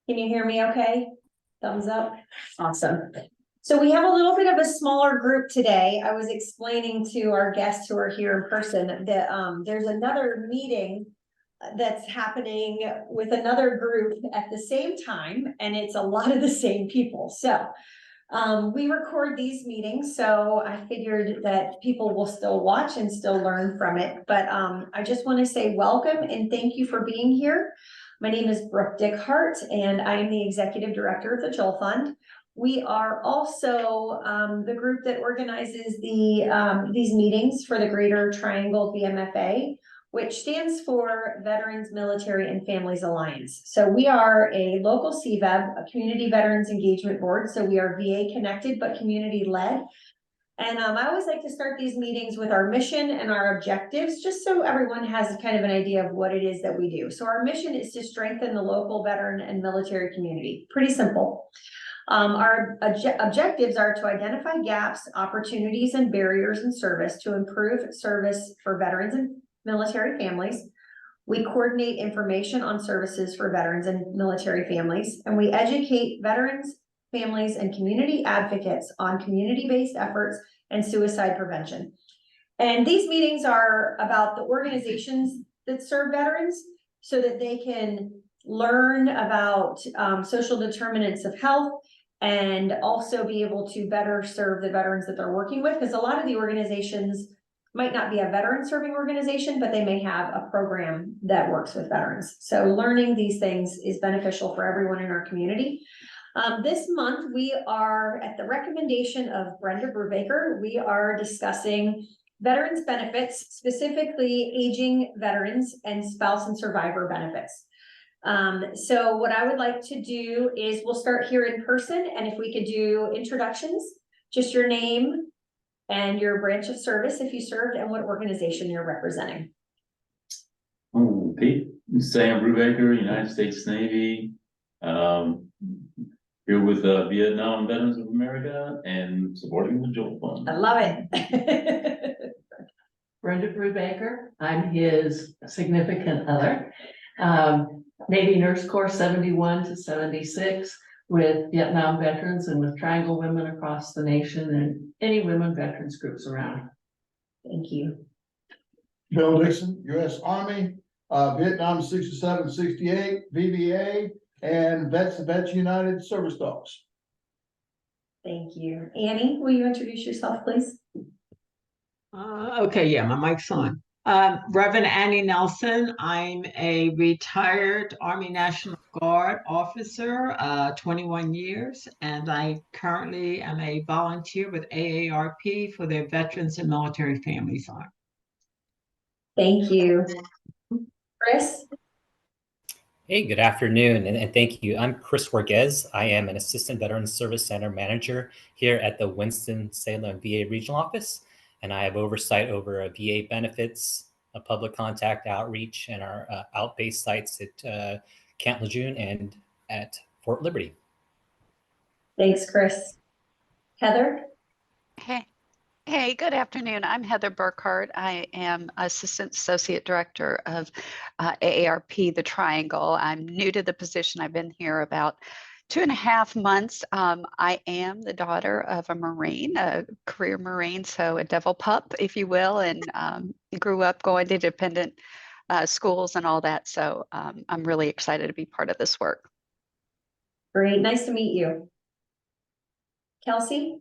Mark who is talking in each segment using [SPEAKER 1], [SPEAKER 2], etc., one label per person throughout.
[SPEAKER 1] Can you hear me okay? Thumbs up. Awesome. So we have a little bit of a smaller group today. I was explaining to our guests who are here in person that there's another meeting that's happening with another group at the same time, and it's a lot of the same people. So we record these meetings, so I figured that people will still watch and still learn from it. But I just want to say welcome and thank you for being here. My name is Brooke Dickhart, and I am the Executive Director of the Joel Fund. We are also the group that organizes these meetings for the Greater Triangle Vmfa, which stands for Veterans, Military, and Families Alliance. So we are a local CVEB, a Community Veterans Engagement Board. So we are VA connected, but community led. And I always like to start these meetings with our mission and our objectives, just so everyone has kind of an idea of what it is that we do. So our mission is to strengthen the local veteran and military community. Pretty simple. Our objectives are to identify gaps, opportunities, and barriers in service to improve service for veterans and military families. We coordinate information on services for veterans and military families, and we educate veterans, families, and community advocates on community-based efforts and suicide prevention. And these meetings are about the organizations that serve veterans so that they can learn about social determinants of health and also be able to better serve the veterans that they're working with, because a lot of the organizations might not be a veteran serving organization, but they may have a program that works with veterans. So learning these things is beneficial for everyone in our community. This month, we are, at the recommendation of Brenda Brubaker, we are discussing veterans benefits, specifically aging veterans and spouse and survivor benefits. So what I would like to do is we'll start here in person, and if we could do introductions, just your name and your branch of service if you served and what organization you're representing.
[SPEAKER 2] Pete, Sam Brubaker, United States Navy. Here with Vietnam Veterans of America and supporting the Joel Fund.
[SPEAKER 1] I love it.
[SPEAKER 3] Brenda Brubaker, I'm his significant other. Navy Nurse Corps 71 to 76 with Vietnam veterans and with Triangle Women across the nation and any women veterans groups around.
[SPEAKER 1] Thank you.
[SPEAKER 4] Bill Dixon, U.S. Army, Vietnam 67, 68, VBA, and Vets United Service Dogs.
[SPEAKER 1] Thank you. Annie, will you introduce yourself, please?
[SPEAKER 5] Okay, yeah, my mic's on. Reverend Annie Nelson. I'm a retired Army National Guard officer, 21 years, and I currently am a volunteer with AARP for their Veterans and Military Families Arm.
[SPEAKER 1] Thank you. Chris?
[SPEAKER 6] Hey, good afternoon, and thank you. I'm Chris Warguez. I am an Assistant Veterans Service Center Manager here at the Winston-Salem VA Regional Office, and I have oversight over VA benefits, public contact outreach, and our out-based sites at Camp Lejeune and at Fort Liberty.
[SPEAKER 1] Thanks, Chris. Heather?
[SPEAKER 7] Hey, good afternoon. I'm Heather Burkhart. I am Assistant Associate Director of AARP, the Triangle. I'm new to the position. I've been here about 2.5 months. I am the daughter of a Marine, a career Marine, so a devil pup, if you will, and grew up going to independent schools and all that. So I'm really excited to be part of this work.
[SPEAKER 1] Great, nice to meet you. Kelsey?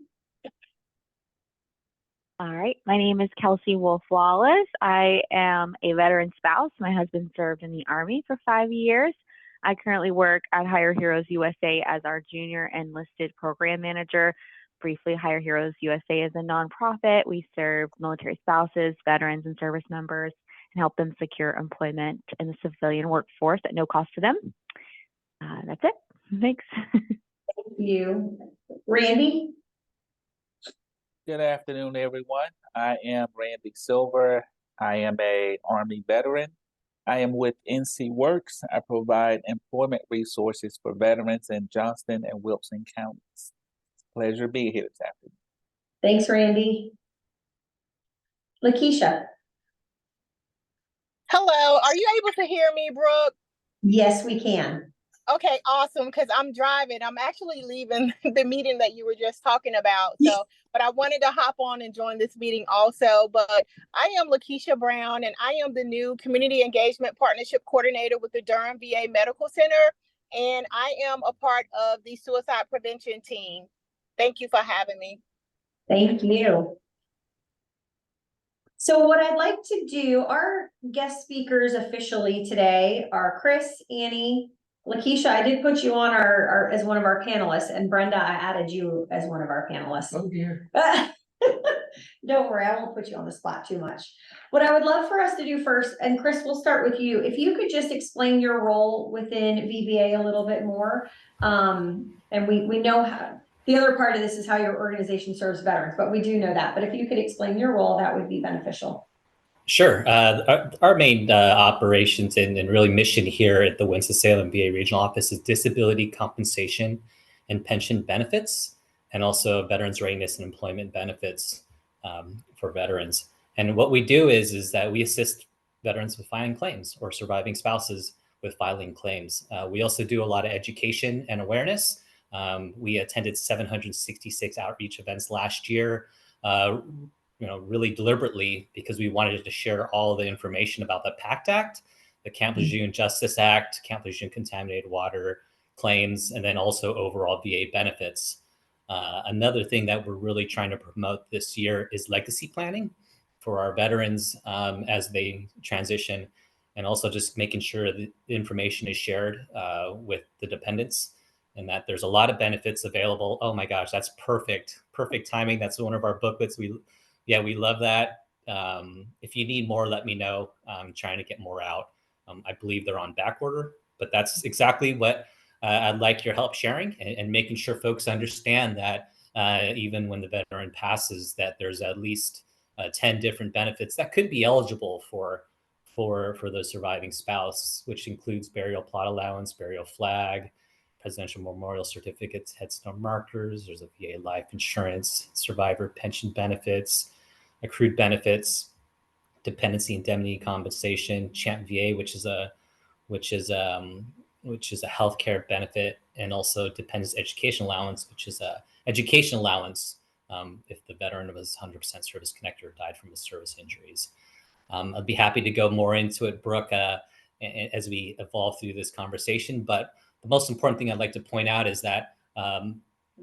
[SPEAKER 8] All right, my name is Kelsey Wolf-Wallace. I am a veteran spouse. My husband served in the Army for 5 years. I currently work at Hire Heroes USA as our junior enlisted program manager. Briefly, Hire Heroes USA is a nonprofit. We serve military spouses, veterans, and service members and help them secure employment in the civilian workforce at no cost to them. That's it. Thanks.
[SPEAKER 1] Thank you. Randy?
[SPEAKER 9] Good afternoon, everyone. I am Randy Silver. I am a Army veteran. I am with NC Works. I provide employment resources for veterans in Johnston and Wilson counties. It's a pleasure to be here this afternoon.
[SPEAKER 1] Thanks, Randy. Lakeisha?
[SPEAKER 10] Hello, are you able to hear me, Brooke?
[SPEAKER 1] Yes, we can.
[SPEAKER 10] Okay, awesome, because I'm driving. I'm actually leaving the meeting that you were just talking about. So, but I wanted to hop on and join this meeting also. But I am Lakeisha Brown, and I am the new Community Engagement Partnership Coordinator with the Durham VA Medical Center. And I am a part of the suicide prevention team. Thank you for having me.
[SPEAKER 1] Thank you. So what I'd like to do, our guest speakers officially today are Chris, Annie, Lakeisha. I did put you on our as one of our panelists, and Brenda, I added you as one of our panelists.
[SPEAKER 3] Oh dear.
[SPEAKER 1] Don't worry, I won't put you on the spot too much. What I would love for us to do first, and Chris, we'll start with you. If you could just explain your role within VBA a little bit more. And we know how, the other part of this is how your organization serves veterans, but we do know that. But if you could explain your role, that would be beneficial.
[SPEAKER 6] Sure. Our main operations and really mission here at the Winston-Salem VA Regional Office is disability compensation and pension benefits, and also veterans readiness and employment benefits for veterans. And what we do is that we assist veterans with filing claims or surviving spouses with filing claims. We also do a lot of education and awareness. We attended 766 outreach events last year, really deliberately, because we wanted to share all the information about the PACT Act, the Camp Lejeune Justice Act, Camp Lejeune contaminated water claims, and then also overall VA benefits. Another thing that we're really trying to promote this year is legacy planning for our veterans as they transition, and also just making sure that the information is shared with the dependents, and that there's a lot of benefits available. Oh my gosh, that's perfect timing. That's one of our booklets. We love that. If you need more, let me know. I'm trying to get more out. I believe they're on back order, but that's exactly what I'd like your help sharing, and making sure folks understand that even when the veteran passes, that there's at least 10 different benefits that could be eligible for the surviving spouse, which includes burial plot allowance, burial flag, presidential memorial certificates, headstone markers. There's a VA life insurance, survivor pension benefits, accrued benefits, dependency indemnity compensation, CHAMP VA, which is a healthcare benefit, and also dependents education allowance, which is a education allowance if the veteran was 100% service connected or died from his service injuries. I'd be happy to go more into it, Brooke, as we evolve through this conversation. But the most important thing I'd like to point out is that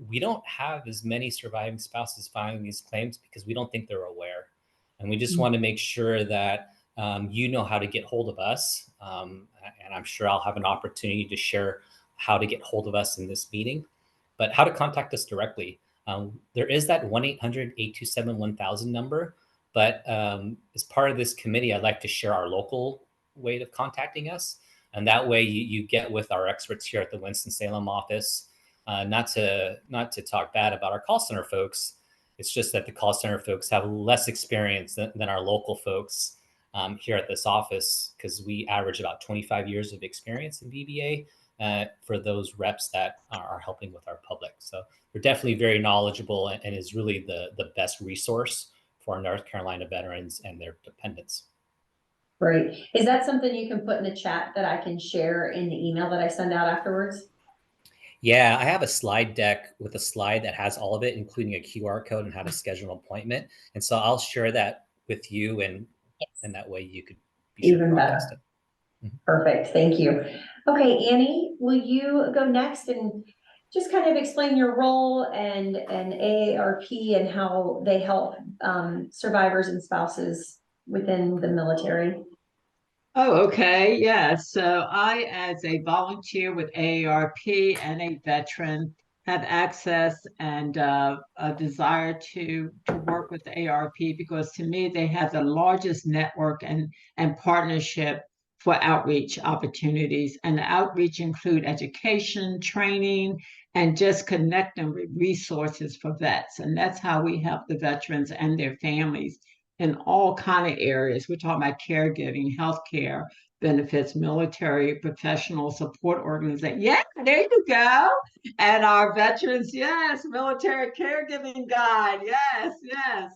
[SPEAKER 6] we don't have as many surviving spouses filing these claims because we don't think they're aware. And we just want to make sure that you know how to get hold of us. And I'm sure I'll have an opportunity to share how to get hold of us in this meeting, but how to contact us directly. There is that 1-800-827-1000 number, but as part of this committee, I'd like to share our local way of contacting us. And that way you get with our experts here at the Winston-Salem office. Not to talk bad about our call center folks. It's just that the call center folks have less experience than our local folks here at this office, because we average about 25 years of experience in VBA for those reps that are helping with our public. So they're definitely very knowledgeable, and is really the best resource for our North Carolina veterans and their dependents.
[SPEAKER 1] Great. Is that something you can put in the chat that I can share in the email that I send out afterwards?
[SPEAKER 6] Yeah, I have a slide deck with a slide that has all of it, including a QR code and how to schedule an appointment. And so I'll share that with you, and that way you could be sure
[SPEAKER 1] Even better. Perfect. Thank you. Okay, Annie, will you go next and just kind of explain your role and AARP and how they help survivors and spouses within the military?
[SPEAKER 5] Oh, okay. Yeah. So I, as a volunteer with AARP and a veteran, have access and a desire to work with the AARP, because to me, they have the largest network and partnership for outreach opportunities. And the outreach include education, training, and just connecting with resources for vets. And that's how we help the veterans and their families in all kind of areas. We're talking about caregiving, healthcare benefits, military professional support organization. Yeah, there you go. And our veterans, yes, military caregiving guide. Yes, yes.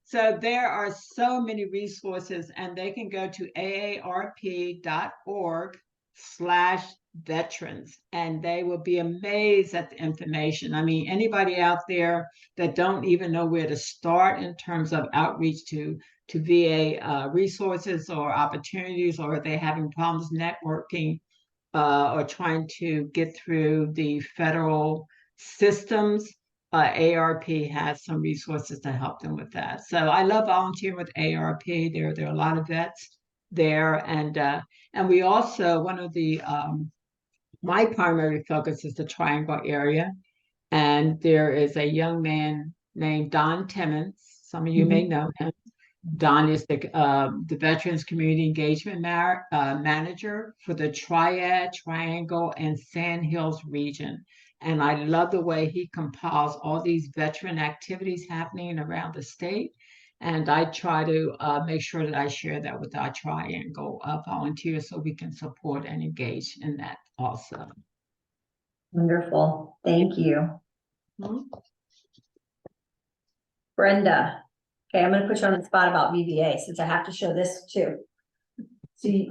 [SPEAKER 5] So there are so many resources, and they can go to aarp.org/veterans, and they will be amazed at the information. I mean, anybody out there that don't even know where to start in terms of outreach to VA resources or opportunities, or if they're having problems networking or trying to get through the federal systems, AARP has some resources to help them with that. So I love volunteering with AARP. There are a lot of vets there, and we also, one of the my primary focus is the Triangle area, and there is a young man named Don Timmons. Some of you may know him. Don is the Veterans Community Engagement Manager for the Triad, Triangle, and Sand Hills region. And I love the way he compiles all these veteran activities happening around the state. And I try to make sure that I share that with our Triangle volunteers so we can support and engage in that also.
[SPEAKER 1] Wonderful. Thank you. Brenda. Okay, I'm gonna put you on the spot about VBA since I have to show this too. See,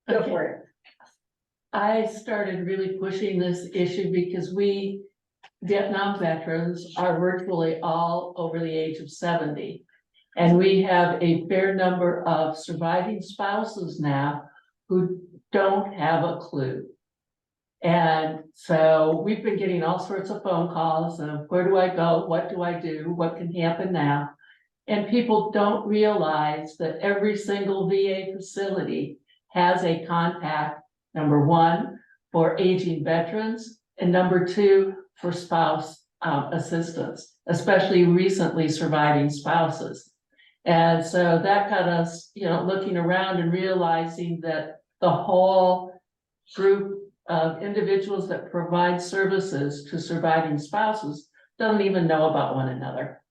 [SPEAKER 1] go for it.
[SPEAKER 3] I started really pushing this issue because we Vietnam veterans are virtually all over the age of 70. And we have a fair number of surviving spouses now who don't have a clue. And so we've been getting all sorts of phone calls of where do I go? What do I do? What can happen now? And people don't realize that every single VA facility has a contact, number one, for aging veterans, and number two, for spouse assistance, especially recently surviving spouses. And so that got us, looking around and realizing that the whole group of individuals that provide services to surviving spouses don't even know about one another.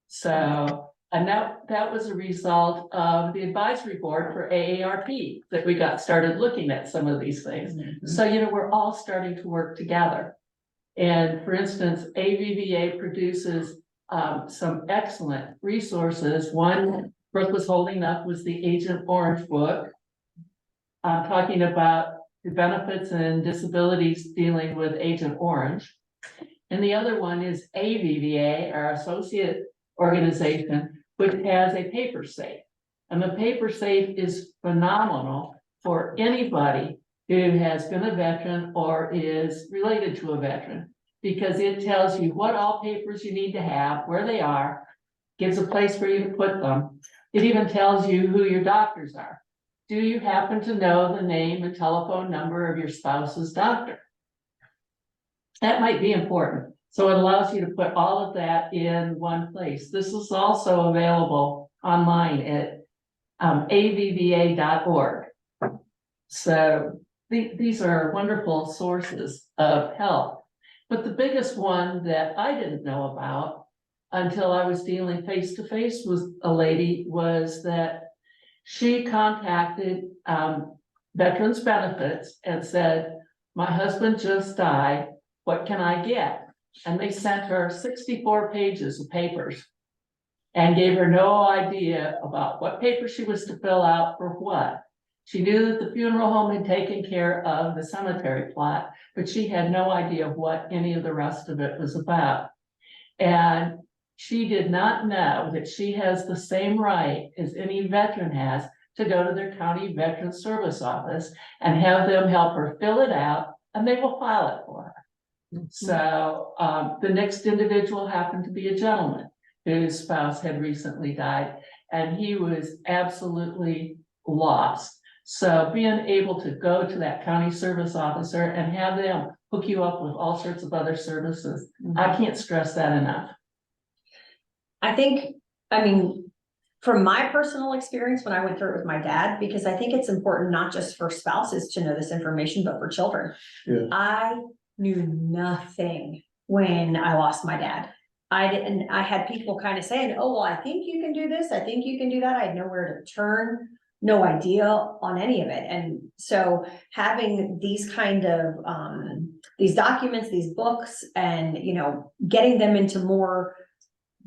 [SPEAKER 3] So, and that was a result of the advisory board for AARP that we got started looking at some of these things. So, we're all starting to work together. And for instance, AVVA produces some excellent resources. One Brooke was holding up was the Agent Orange book, talking about the benefits and disabilities dealing with Agent Orange. And the other one is AVVA, our associate organization, which has a paper safe. And the paper safe is phenomenal for anybody who has been a veteran or is related to a veteran, because it tells you what all papers you need to have, where they are, gives a place for you to put them. It even tells you who your doctors are. Do you happen to know the name and telephone number of your spouse's doctor? That might be important. So it allows you to put all of that in one place. This is also available online at avva.org. So these are wonderful sources of help. But the biggest one that I didn't know about until I was dealing face to face with a lady was that she contacted Veterans Benefits and said, my husband just died, what can I get? And they sent her 64 pages of papers and gave her no idea about what paper she was to fill out for what. She knew that the funeral home had taken care of the cemetery plot, but she had no idea what any of the rest of it was about. And she did not know that she has the same right as any veteran has to go to their county veteran service office and have them help her fill it out, and they will file it for her. So the next individual happened to be a gentleman whose spouse had recently died, and he was absolutely lost. So being able to go to that county service officer and have them hook you up with all sorts of other services, I can't stress that enough.
[SPEAKER 1] I mean, from my personal experience when I went through it with my dad, because I think it's important not just for spouses to know this information, but for children.
[SPEAKER 4] Yeah.
[SPEAKER 1] I knew nothing when I lost my dad. I had people kind of saying, oh, well, I think you can do this. I think you can do that. I had nowhere to turn, no idea on any of it. And so having these kind of, these documents, these books, and, getting them into more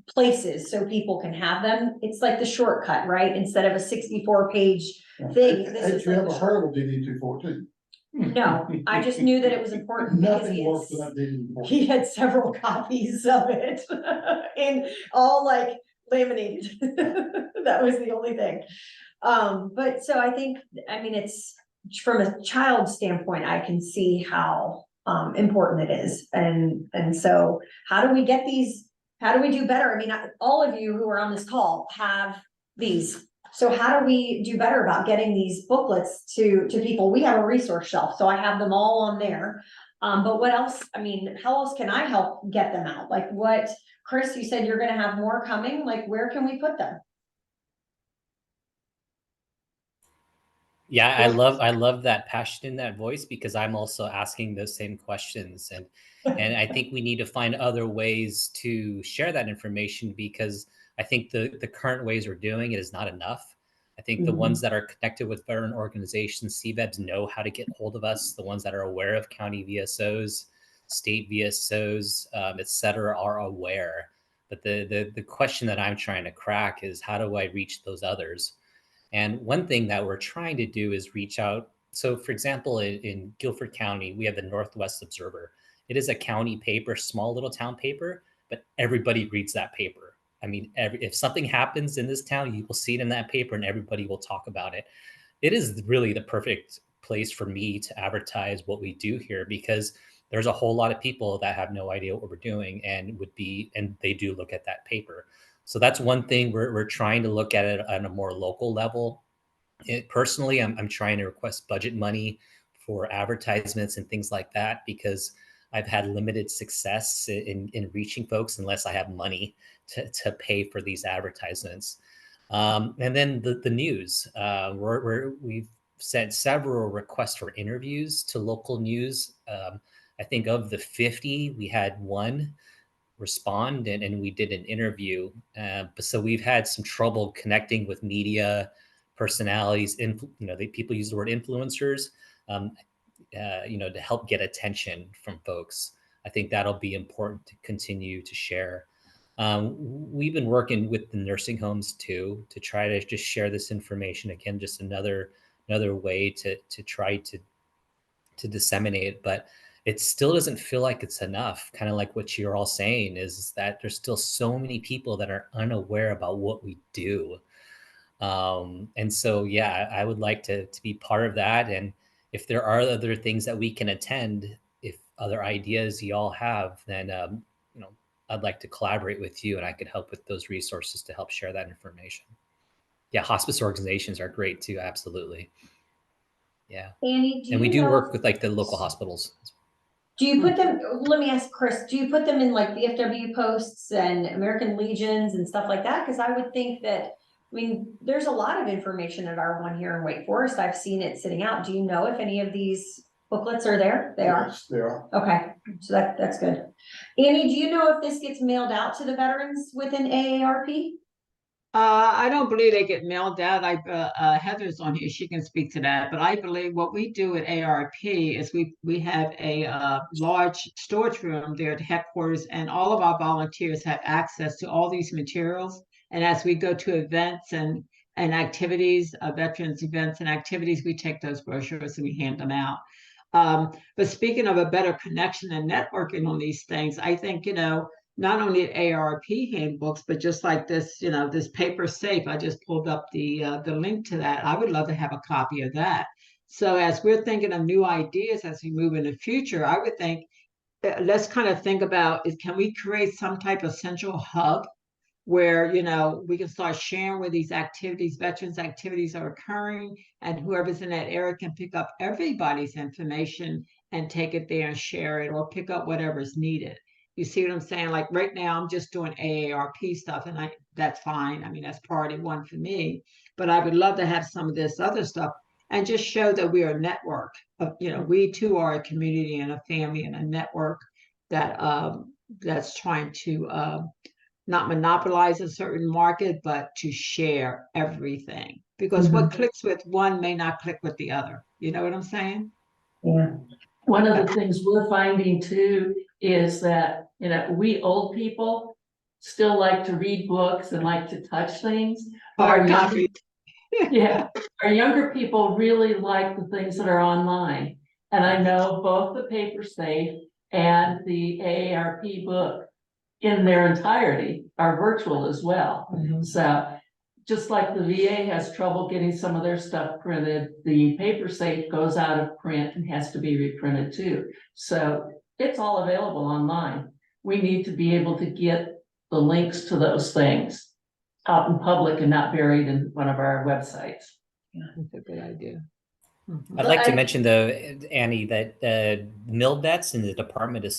[SPEAKER 1] places so people can have them. It's like the shortcut, right? Instead of a 64-page thing. This
[SPEAKER 4] Had
[SPEAKER 1] is
[SPEAKER 4] you
[SPEAKER 1] like
[SPEAKER 4] ever
[SPEAKER 1] a
[SPEAKER 4] heard of DD 214?
[SPEAKER 1] No, I just knew that it was important because
[SPEAKER 4] Nothing works without DD 214.
[SPEAKER 1] he had several copies of it and all like laminated. That was the only thing. But so I think, I mean, it's from a child standpoint, I can see how important it is. And so how do we get these? How do we do better? I mean, all of you who are on this call have these. So how do we do better about getting these booklets to people? We have a resource shelf, so I have them all on there. But what else? I mean, how else can I help get them out? Like what, Chris, you said you're gonna have more coming. Like where can we put them?
[SPEAKER 6] Yeah, I love that passion in that voice because I'm also asking those same questions, and I think we need to find other ways to share that information because I think the current ways we're doing it is not enough. I think the ones that are connected with veteran organizations, CVEBs, know how to get hold of us. The ones that are aware of county VSOs, state VSOs, et cetera, are aware. But the question that I'm trying to crack is how do I reach those others? And one thing that we're trying to do is reach out. So, for example, in Guilford County, we have the Northwest Observer. It is a county paper, small little town paper, but everybody reads that paper. I mean, if something happens in this town, you will see it in that paper and everybody will talk about it. It is really the perfect place for me to advertise what we do here because there's a whole lot of people that have no idea what we're doing and they do look at that paper. So that's one thing we're trying to look at it on a more local level. Personally, I'm trying to request budget money for advertisements and things like that because I've had limited success in reaching folks unless I have money to pay for these advertisements. And then the news, we've sent several requests for interviews to local news. I think of the 50, we had one respond and we did an interview. So we've had some trouble connecting with media personalities. People use the word influencers, to help get attention from folks. I think that'll be important to continue to share. We've been working with the nursing homes too to try to just share this information. Again, just another way to try to disseminate it, but it still doesn't feel like it's enough. Kind of like what you're all saying is that there's still so many people that are unaware about what we do. And so, yeah, I would like to be part of that. And if there are other things that we can attend, if other ideas y'all have, then, I'd like to collaborate with you and I could help with those resources to help share that information. Yeah, hospice organizations are great too. Absolutely. Yeah.
[SPEAKER 1] Annie,
[SPEAKER 6] and we do work with like the local hospitals.
[SPEAKER 1] Do you put them, let me ask Chris, do you put them in like VFW posts and American Legions and stuff like that? Because I would think that, I mean, there's a lot of information at our one here in Wake Forest. I've seen it sitting out. Do you know if any of these booklets are there? They are.
[SPEAKER 4] Yes, they are.
[SPEAKER 1] Okay, so that's good. Annie, do you know if this gets mailed out to the veterans within AARP?
[SPEAKER 5] I don't believe they get mailed out. Heather's on here; she can speak to that. But I believe what we do at AARP is we have a large storage room there at headquarters, and all of our volunteers have access to all these materials. And as we go to events and activities, veterans events and activities, we take those brochures and we hand them out. But speaking of a better connection and networking on these things, I think, not only at AARP handbooks, but just like this, this paper safe, I just pulled up the link to that. I would love to have a copy of that. So as we're thinking of new ideas as we move in the future, I would think, let's kind of think about can we create some type of central hub where, we can start sharing where these activities, veterans activities are occurring, and whoever's in that area can pick up everybody's information and take it there and share it or pick up whatever's needed. You see what I'm saying? Like right now, I'm just doing AARP stuff, and that's fine. I mean, that's priority one for me. But I would love to have some of this other stuff and just show that we are a network of, we too are a community and a family and a network that that's trying to not monopolize a certain market, but to share everything. Because what clicks with one may not click with the other. You know what I'm saying?
[SPEAKER 1] Yeah.
[SPEAKER 3] One of the things we're finding too is that, we old people still like to read books and like to touch things. But
[SPEAKER 5] Hard
[SPEAKER 3] our younger,
[SPEAKER 5] copy.
[SPEAKER 3] yeah, our younger people really like the things that are online. And I know both the Paper Safe and the AARP book in their entirety are virtual as well. So just like the VA has trouble getting some of their stuff printed, the Paper Safe goes out of print and has to be reprinted too. So it's all available online. We need to be able to get the links to those things out in public and not buried in one of our websites.
[SPEAKER 5] Yeah, that's a good idea.
[SPEAKER 6] I'd like to mention though, Annie, that MilVets in the Department of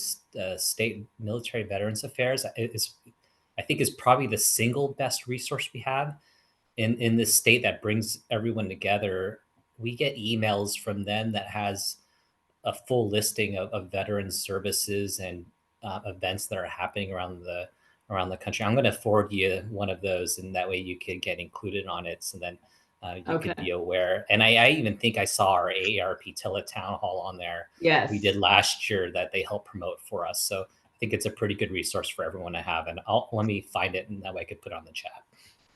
[SPEAKER 6] State Military Veterans Affairs I think is probably the single best resource we have in this state that brings everyone together. We get emails from them that has a full listing of veteran services and events that are happening around the country. I'm going to forward you one of those, and that way you can get included on it. So then you could be aware. And I even think I saw our AARP Teletown Hall on there.
[SPEAKER 5] Yes,
[SPEAKER 6] we did last year that they helped promote for us. So I think it's a pretty good resource for everyone to have. And let me find it, and that way I could put it on the chat.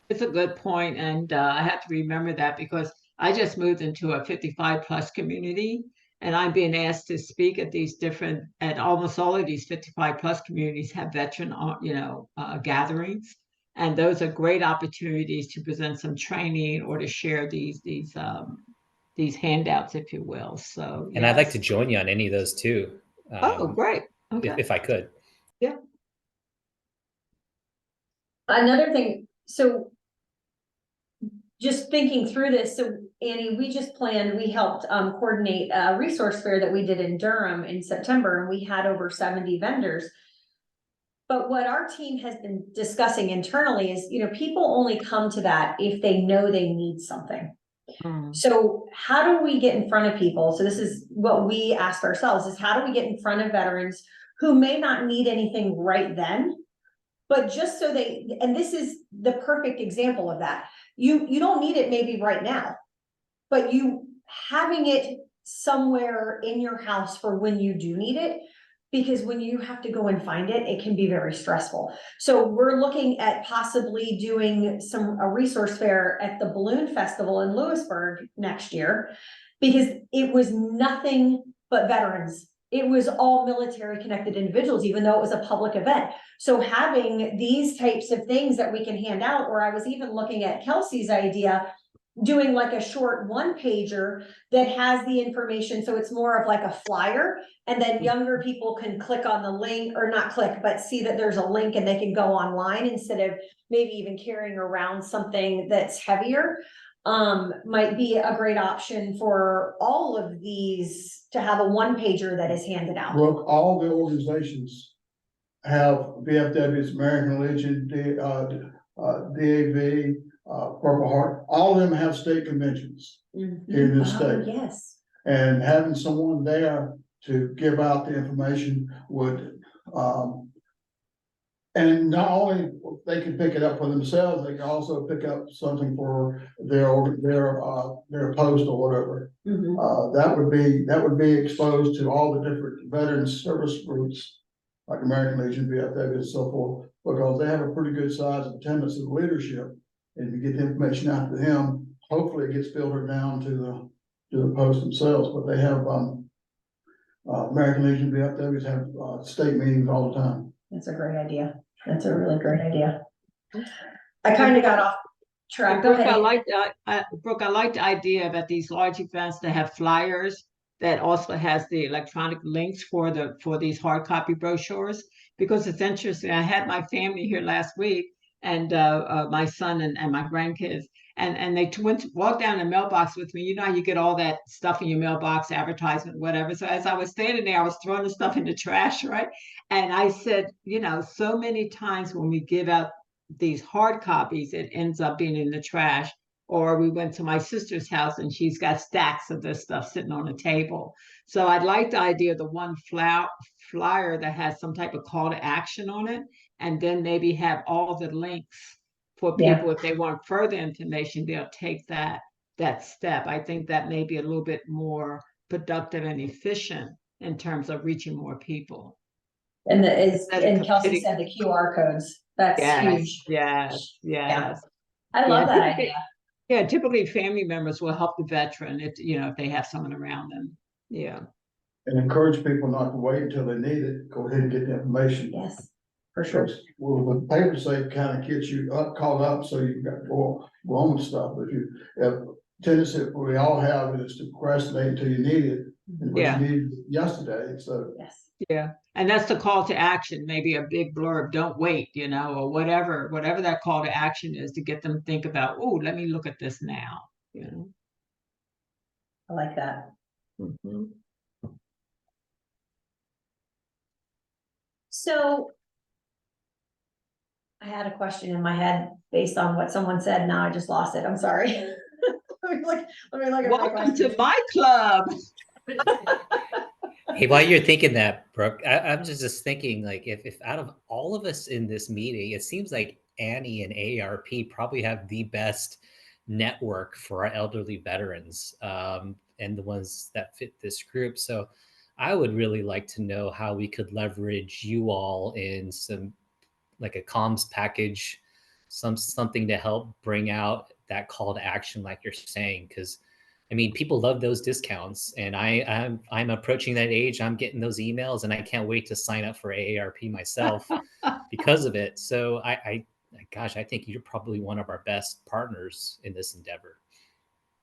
[SPEAKER 5] it's a good point, and I have to remember that because I just moved into a 55+ community, and I'm being asked to speak at these different, and almost all of these 55+ communities have veteran, gatherings, and those are great opportunities to present some training or to share these handouts, if you will. So,
[SPEAKER 6] and I'd like to join you on any of those too.
[SPEAKER 5] Oh, great! Okay,
[SPEAKER 6] if I could.
[SPEAKER 5] Yeah.
[SPEAKER 1] Another thing, so just thinking through this, so Annie, we helped coordinate a resource fair that we did in Durham in September, and we had over 70 vendors. But what our team has been discussing internally is, people only come to that if they know they need something. So how do we get in front of people? So this is what we asked ourselves, is how do we get in front of veterans who may not need anything right then, but just so and this is the perfect example of that. You don't need it maybe right now, but you having it somewhere in your house for when you do need it, because when you have to go and find it, it can be very stressful. So we're looking at possibly doing a resource fair at the Balloon Festival in Lewisburg next year, because it was nothing but veterans. It was all military connected individuals, even though it was a public event. So having these types of things that we can hand out, or I was even looking at Kelsey's idea, doing like a short 1-pager that has the information. So it's more of like a flyer, and then younger people can click on the link, or not click, but see that there's a link and they can go online instead of maybe even carrying around something that's heavier. Might be a great option for all of these to have a 1-pager that is handed out.
[SPEAKER 4] Look, all the organizations have VFWs, American Legion, DAV, Purple Heart. All of them have state conventions here in this state.
[SPEAKER 1] Yes.
[SPEAKER 4] And having someone there to give out the information would, and not only they can pick it up for themselves, they can also pick up something for their post or whatever. That would be exposed to all the different veteran service groups like American Legion, VFW, and so forth, because they have a pretty good size of attendance of leadership. And if you get the information out to him, hopefully it gets filtered down to the post themselves. But they have American Legion, VFWs have state meetings all the time.
[SPEAKER 1] That's a great idea. That's a really great idea. I kind of got off track. Go ahead.
[SPEAKER 5] Brooke, I like the idea that these large events that have flyers that also has the electronic links for these hard copy brochures, because it's interesting. I had my family here last week, and my son and my grandkids, and they walked down the mailbox with me. You know how you get all that stuff in your mailbox, advertisement, whatever. So as I was standing there, I was throwing the stuff in the trash, right? And I said, so many times when we give out these hard copies, it ends up being in the trash. Or we went to my sister's house and she's got stacks of this stuff sitting on the table. So I'd like the idea of the one flyer that has some type of call to action on it, and then maybe have all the links for people if they want further information, they'll take that step. I think that may be a little bit more productive and efficient in terms of reaching more people.
[SPEAKER 1] And Kelsey said the QR codes. That's
[SPEAKER 5] Yes,
[SPEAKER 1] huge.
[SPEAKER 5] yes, yes.
[SPEAKER 1] I love that
[SPEAKER 5] typically-
[SPEAKER 1] idea.
[SPEAKER 5] Yeah, typically family members will help the veteran if, if they have someone around them. Yeah.
[SPEAKER 4] And encourage people not to wait until they need it, go ahead and get the information.
[SPEAKER 1] Yes, for sure.
[SPEAKER 4] Well, the paper say kind of gets you caught up, so you got to go on with stuff, but you have tendency, we all have, is to procrastinate until you need it. And what
[SPEAKER 5] Yeah.
[SPEAKER 4] you needed yesterday, so.
[SPEAKER 1] Yes.
[SPEAKER 5] Yeah, and that's the call to action, maybe a big blurb, don't wait, or whatever that call to action is to get them to think about, oh, let me look at this now,
[SPEAKER 1] I like that.
[SPEAKER 5] Mhm.
[SPEAKER 1] So I had a question in my head based on what someone said. Now I just lost it. I'm sorry. Let me look at my
[SPEAKER 5] Welcome to
[SPEAKER 1] question.
[SPEAKER 5] my club.
[SPEAKER 6] Hey, while you're thinking that, Brooke, I'm just thinking, like, if out of all of us in this meeting, it seems like Annie and AARP probably have the best network for our elderly veterans, and the ones that fit this group. So I would really like to know how we could leverage you all in some, like a comms package, something to help bring out that call to action, like you're saying, because I mean, people love those discounts, and I'm approaching that age. I'm getting those emails, and I can't wait to sign up for AARP myself because of it. So gosh, I think you're probably one of our best partners in this endeavor.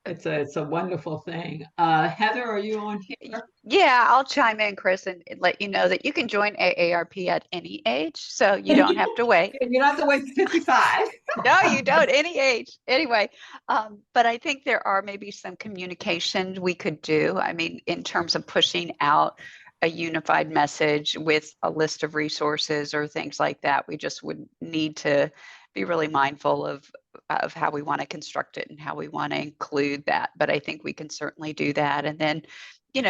[SPEAKER 5] It's a wonderful thing. Heather, are you on here?
[SPEAKER 7] Yeah, I'll chime in, Chris, and let you know that you can join AARP at any age, so you don't have to wait.
[SPEAKER 5] You don't have to wait 55.
[SPEAKER 7] No, you don't, any age. Anyway, but I think there are maybe some communication we could do. I mean, in terms of pushing out a unified message with a list of resources or things like that, we just would need to be really mindful of how we want to construct it and how we want to include that. But I think we can certainly do that. And then,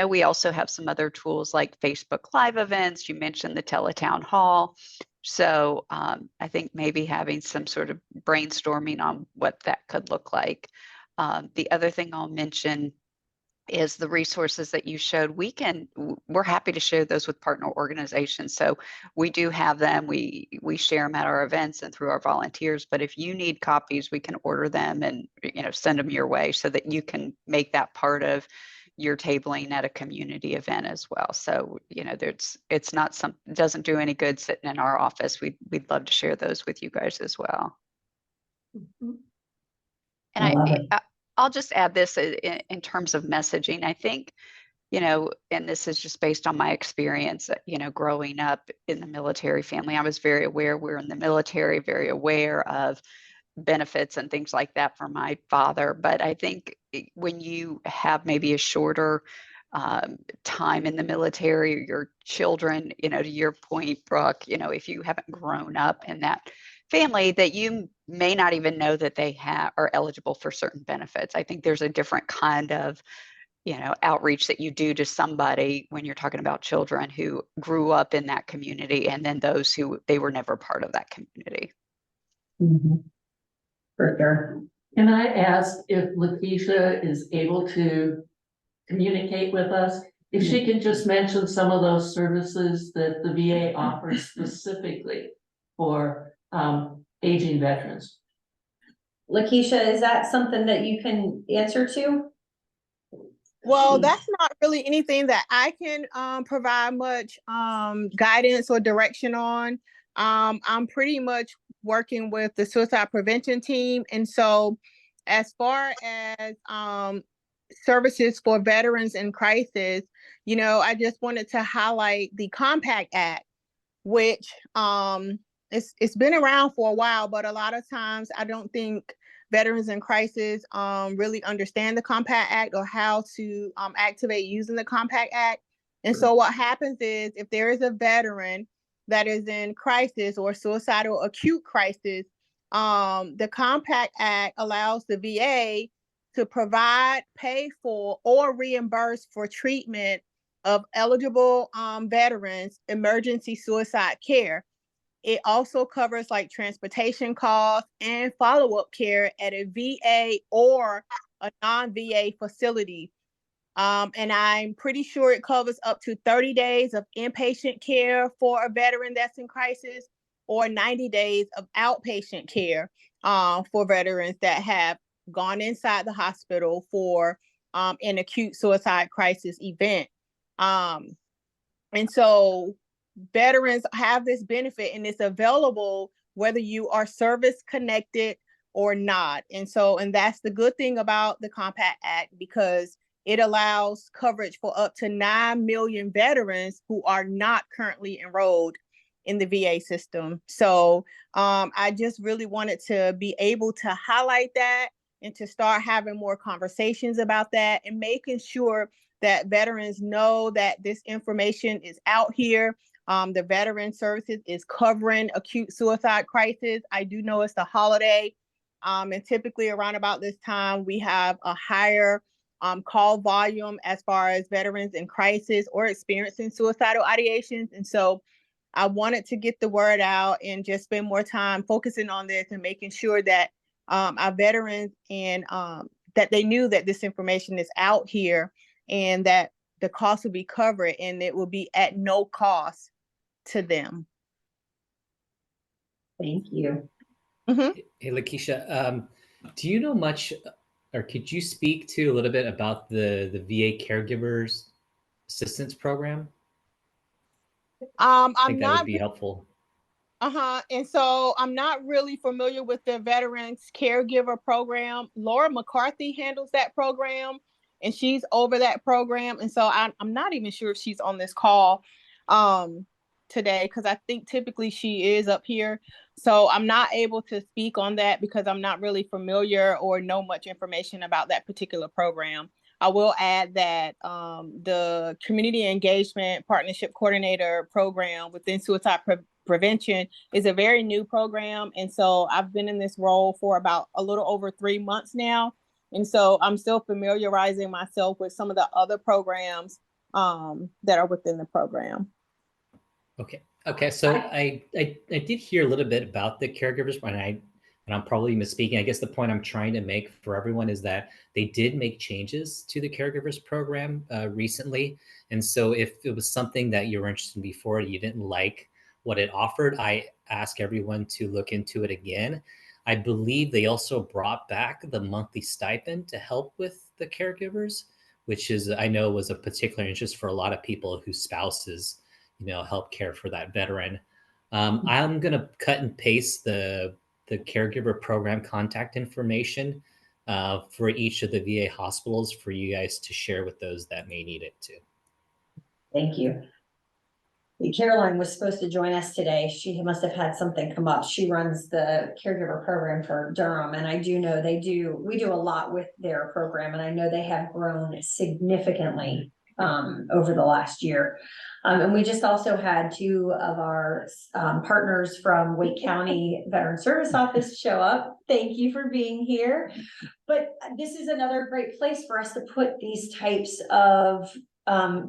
[SPEAKER 7] we also have some other tools like Facebook Live events. You mentioned the Teletown Hall. So I think maybe having some sort of brainstorming on what that could look like. The other thing I'll mention is the resources that you showed. We're happy to share those with partner organizations. So we do have them. We share them at our events and through our volunteers. But if you need copies, we can order them and send them your way so that you can make that part of your tabling at a community event as well. So it's not it doesn't do any good sitting in our office. We'd love to share those with you guys as well.
[SPEAKER 5] Mhm.
[SPEAKER 7] And I'll just add this in terms of messaging. I think, and this is just based on my experience, growing up in the military family, I was very aware we're in the military, very aware of benefits and things like that for my father. But I think when you have maybe a shorter time in the military, or your children, to your point, Brooke, if you haven't grown up in that family, that you may not even know that they are eligible for certain benefits. I think there's a different kind of outreach that you do to somebody when you're talking about children who grew up in that community, and then those who they were never part of that community.
[SPEAKER 1] Mm-hmm. For sure.
[SPEAKER 3] Can I ask if Lakeisha is able to communicate with us? If she can just mention some of those services that the VA offers specifically for aging veterans.
[SPEAKER 1] Lakeisha, is that something that you can answer to?
[SPEAKER 10] Well, that's not really anything that I can provide much guidance or direction on. I'm pretty much working with the suicide prevention team. And so as far as services for veterans in crisis, I just wanted to highlight the Compact Act, which it's been around for a while, but a lot of times I don't think veterans in crisis really understand the Compact Act or how to activate using the Compact Act. And so what happens is if there is a veteran that is in crisis or suicidal acute crisis, the Compact Act allows the VA to provide, pay for, or reimburse for treatment of eligible veterans emergency suicide care. It also covers like transportation costs and follow-up care at a VA or a non-VA facility. And I'm pretty sure it covers up to 30 days of inpatient care for a veteran that's in crisis, or 90 days of outpatient care for veterans that have gone inside the hospital for an acute suicide crisis event. And so veterans have this benefit, and it's available whether you are service connected or not. And that's the good thing about the Compact Act, because it allows coverage for up to 9 million veterans who are not currently enrolled in the VA system. So I just really wanted to be able to highlight that and to start having more conversations about that, and making sure that veterans know that this information is out here. The Veteran Services is covering acute suicide crisis. I do know it's the holiday, and typically around about this time, we have a higher call volume as far as veterans in crisis or experiencing suicidal ideations. And so I wanted to get the word out and just spend more time focusing on this and making sure that our veterans and that they knew that this information is out here, and that the cost will be covered and it will be at no cost to them.
[SPEAKER 1] Thank you.
[SPEAKER 10] Mm-hmm.
[SPEAKER 6] Hey, Lakeisha, do you know much, or could you speak to a little bit about the VA Caregivers Assistance Program? I think that would be helpful.
[SPEAKER 10] And so I'm not really familiar with the Veterans Caregiver Program. Laura McCarthy handles that program, and she's over that program. And so I'm not even sure if she's on this call today, because I think typically she is up here. So I'm not able to speak on that because I'm not really familiar or know much information about that particular program. I will add that the Community Engagement Partnership Coordinator program within suicide prevention is a very new program. And so I've been in this role for about a little over 3 months now. And so I'm still familiarizing myself with some of the other programs that are within the program.
[SPEAKER 6] Okay. So I did hear a little bit about the caregivers, and I'm probably misspeaking. I guess the point I'm trying to make for everyone is that they did make changes to the caregivers program recently. And so if it was something that you were interested in before, you didn't like what it offered, I ask everyone to look into it again. I believe they also brought back the monthly stipend to help with the caregivers, which is, I know, was a particular interest for a lot of people whose spouses, help care for that veteran. I'm going to cut and paste the caregiver program contact information for each of the VA hospitals for you guys to share with those that may need it too.
[SPEAKER 1] Thank you. Caroline was supposed to join us today. She must have had something come up. She runs the caregiver program for Durham, and I do know we do a lot with their program, and I know they have grown significantly over the last year. And we just also had 2 of our partners from Wake County Veteran Service Office show up. Thank you for being here. But this is another great place for us to put these types of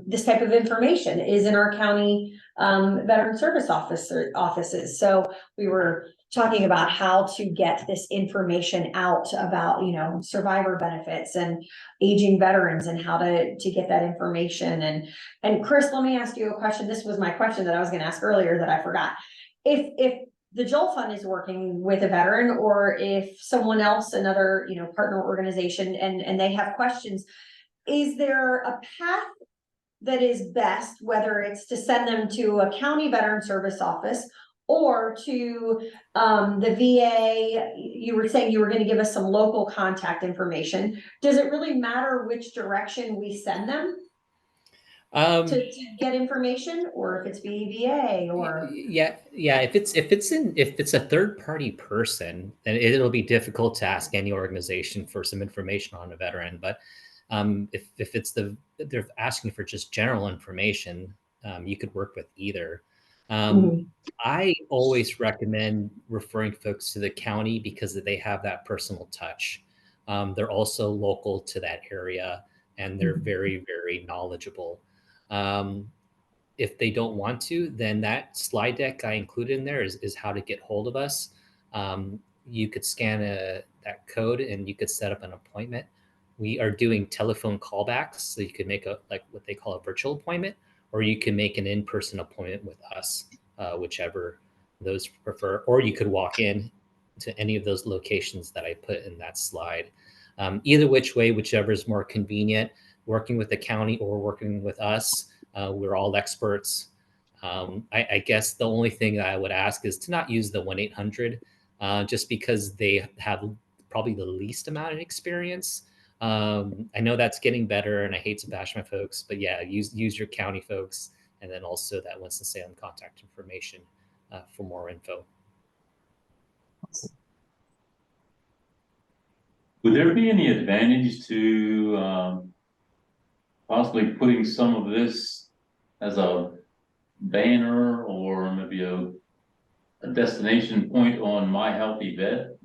[SPEAKER 1] this type of information is in our county veteran service offices. So we were talking about how to get this information out about, survivor benefits and aging veterans, and how to get that information. And Chris, let me ask you a question. This was my question that I was going to ask earlier that I forgot. If the Joel Fund is working with a veteran, or if someone else, another, partner organization, and they have questions, is there a path that is best, whether it's to send them to a county veteran service office or to the VA? You were saying you were going to give us some local contact information. Does it really matter which direction we send them to get information, or if it's VA or?
[SPEAKER 6] Yeah. If it's a third party person, then it'll be difficult to ask any organization for some information on a veteran. But if they're asking for just general information, you could work with either. I always recommend referring folks to the county because they have that personal touch. They're also local to that area, and they're very, very knowledgeable. If they don't want to, then that slide deck I included in there is how to get hold of us. You could scan that code and you could set up an appointment. We are doing telephone callbacks, so you could make what they call a virtual appointment, or you can make an in-person appointment with us, whichever those prefer, or you could walk in to any of those locations that I put in that slide. Either which way, whichever is more convenient, working with the county or working with us, we're all experts. I guess the only thing I would ask is to not use the 1-800, just because they have probably the least amount of experience. I know that's getting better, and I hate to bash my folks, but yeah, use your county folks, and then also that Winston-Salem contact information for more info.
[SPEAKER 2] Would there be any advantage to possibly putting some of this as a banner or maybe a destination point on My Healthy Vet?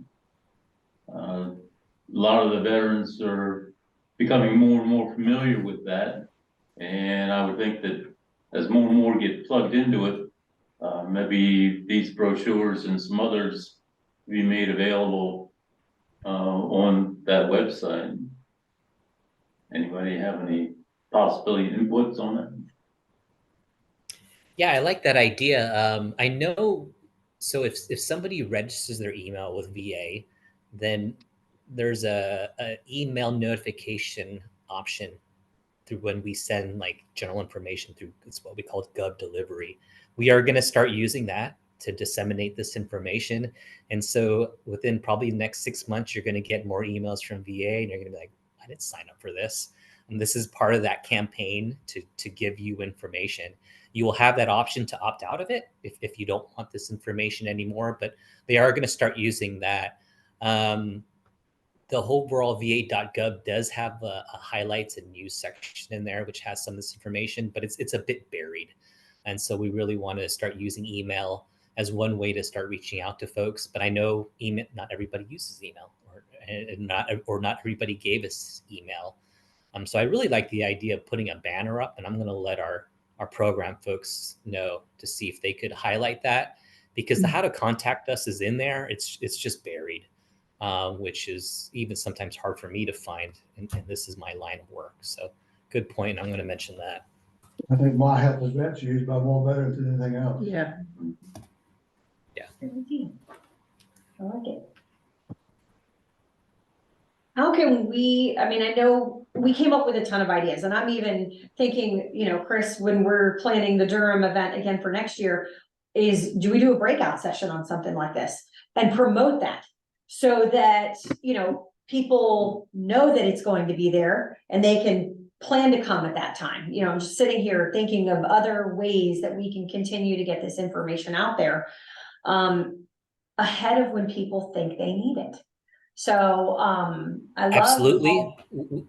[SPEAKER 2] A lot of the veterans are becoming more and more familiar with that, and I would think that as more and more get plugged into it, maybe these brochures and some others be made available on that website. Anybody have any possibility inputs on that?
[SPEAKER 6] Yeah, I like that idea. I know, so if somebody registers their email with VA, then there's a email notification option through when we send like general information through, it's what we call Gov Delivery. We are going to start using that to disseminate this information. And so within probably the next 6 months, you're going to get more emails from VA, and you're going to be like, I didn't sign up for this. And this is part of that campaign to give you information. You will have that option to opt out of it if you don't want this information anymore, but they are going to start using that. The overall va.gov does have a highlights and news section in there, which has some of this information, but it's a bit buried. And so we really want to start using email as one way to start reaching out to folks. But I know email, not everybody uses email, or not everybody gave us email. So I really like the idea of putting a banner up, and I'm going to let our program folks know to see if they could highlight that, because the how to contact us is in there. It's just buried, which is even sometimes hard for me to find. And this is my line of work. So good point. I'm going to mention that.
[SPEAKER 4] I think My Healthy Vet's used by more veterans than anything else.
[SPEAKER 3] Yeah.
[SPEAKER 6] Yeah.
[SPEAKER 1] I like it. How can we, I mean, I know we came up with a ton of ideas, and I'm even thinking, you know, Chris, when we're planning the Durham event again for next year, do we do a breakout session on something like this and promote that so that, you know, people know that it's going to be there and they can plan to come at that time. You know, I'm just sitting here thinking of other ways that we can continue to get this information out there ahead of when people think they need it. So I love
[SPEAKER 6] Absolutely.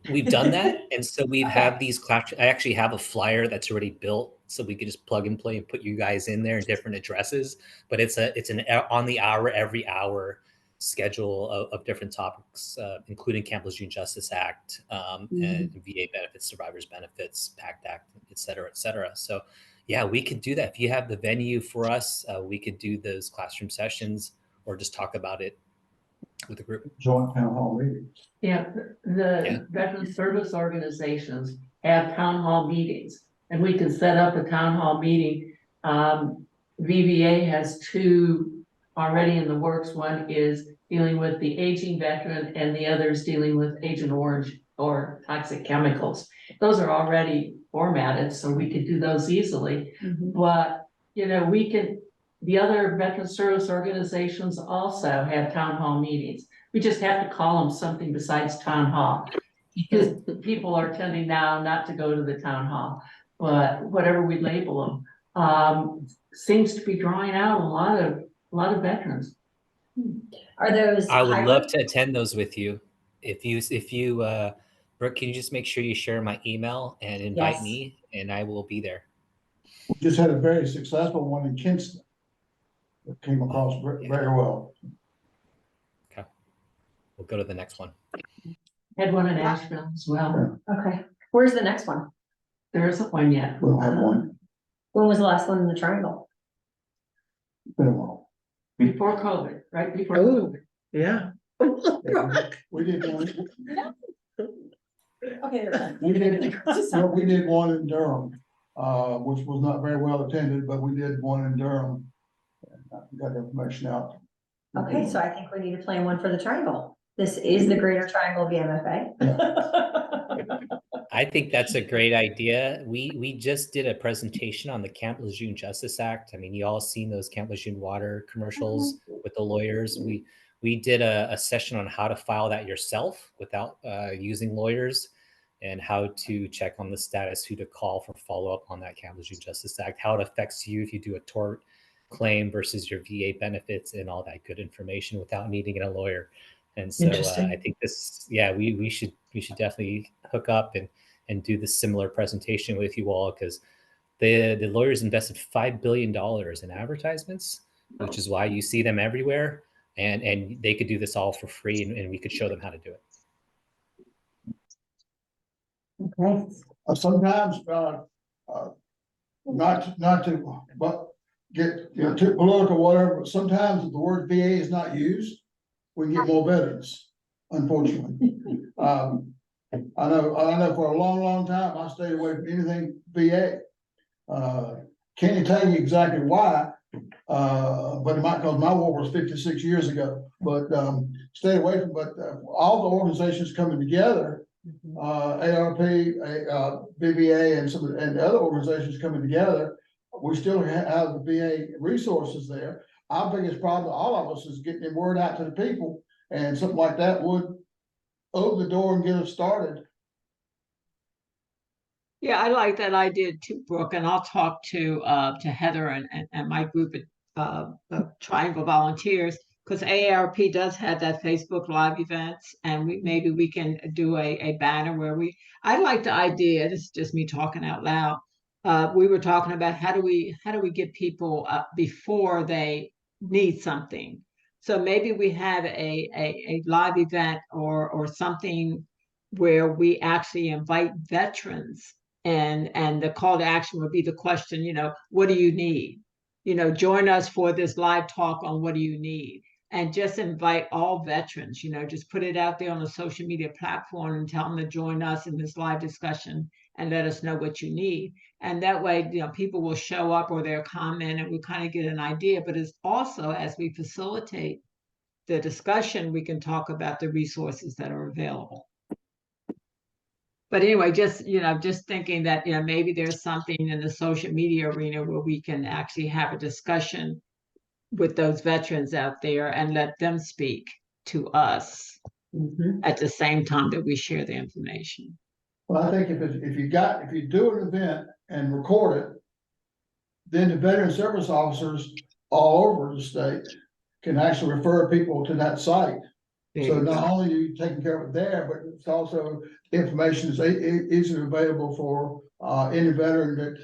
[SPEAKER 6] We've done that. And so we've had these class. I actually have a flyer that's already built, so we could just plug and play and put you guys in there in different addresses. But it's an on the hour, every hour schedule of different topics, including Campbell's June Justice Act, and VA benefits, survivors benefits, PACT Act, et cetera, et cetera. So yeah, we could do that. If you have the venue for us, we could do those classroom sessions or just talk about it with the group.
[SPEAKER 4] Joint town hall meetings.
[SPEAKER 3] Yeah, the veteran service organizations have town hall meetings, and we can set up a town hall meeting. VBA has 2 already in the works. One is dealing with the aging veteran, and the other is dealing with Agent Orange or toxic chemicals. Those are already formatted, so we could do those easily. But, you know, the other veteran service organizations also have town hall meetings. We just have to call them something besides town hall, because people are tending now not to go to the town hall, but whatever we label them, seems to be drawing out a lot of veterans.
[SPEAKER 1] Are those?
[SPEAKER 6] I would love to attend those with you. If you, Brooke, can you just make sure you share my email and invite me, and I will be there.
[SPEAKER 4] We just had a very successful one in Kinston that came across very well.
[SPEAKER 6] Okay, we'll go to the next one.
[SPEAKER 3] Had one in Asheville as well.
[SPEAKER 1] Okay, where's the next one?
[SPEAKER 3] There isn't one yet.
[SPEAKER 4] We'll have one.
[SPEAKER 1] When was the last one in the Triangle?
[SPEAKER 4] Been a while.
[SPEAKER 3] Before COVID, right before COVID.
[SPEAKER 5] Yeah.
[SPEAKER 4] We did one.
[SPEAKER 1] Okay.
[SPEAKER 4] We did one in Durham, which was not very well attended, but we did one in Durham. got the information out.
[SPEAKER 1] Okay, so I think we need to plan one for the triangle. This is the Greater Triangle VMFA.
[SPEAKER 6] I think that's a great idea. We just did a presentation on the Camp Lejeune Justice Act. I mean, you all seen those Camp Lejeune water commercials with the lawyers. We did a session on how to file that yourself without using lawyers, and how to check on the status, who to call for follow-up on that Camp Lejeune Justice Act, how it affects you if you do a tort claim versus your VA benefits, and all that good information without needing a lawyer. And so I think this, yeah, we should definitely hook up and do this similar presentation with you all, because the lawyers invested $5 billion in advertisements, which is why you see them everywhere. And they could do this all for free, and we could show them how to do it.
[SPEAKER 1] Okay.
[SPEAKER 4] Sometimes, not to, but get, too political, whatever, but sometimes if the word VA is not used, we can get more veterans, unfortunately. I know for a long time, I stayed away from anything VA. Can't tell you exactly why, but it might, cause my war was 56 years ago, but, stay away from, but all the organizations coming together, AARP, VBA, and other organizations coming together, we still have the VA resources there. Our biggest problem, all of us, is getting the word out to the people, and something like that would open the door and get us started.
[SPEAKER 5] Yeah, I like that idea too, Brooke, and I'll talk to Heather and my group of Triangle Volunteers, because AARP does have that Facebook Live events, and maybe we can do a banner where I like the idea. This is just me talking out loud. We were talking about how do we get people before they need something. So maybe we have a live event or something where we actually invite veterans, and the call to action would be the question, what do you need? Join us for this live talk on what do you need? And just invite all veterans, just put it out there on a social media platform and tell them to join us in this live discussion and let us know what you need. And that way, people will show up or they'll comment, and we kind of get an idea. But it's also, as we facilitate the discussion, we can talk about the resources that are available. But anyway, just thinking that maybe there's something in the social media arena where we can actually have a discussion with those veterans out there and let them speak to us at the same time that we share the information.
[SPEAKER 4] Well, I think if you do an event and record it, then the veteran service officers all over the state can actually refer people to that site. So not only are you taking care of it there, but it's also information is easily available for any veteran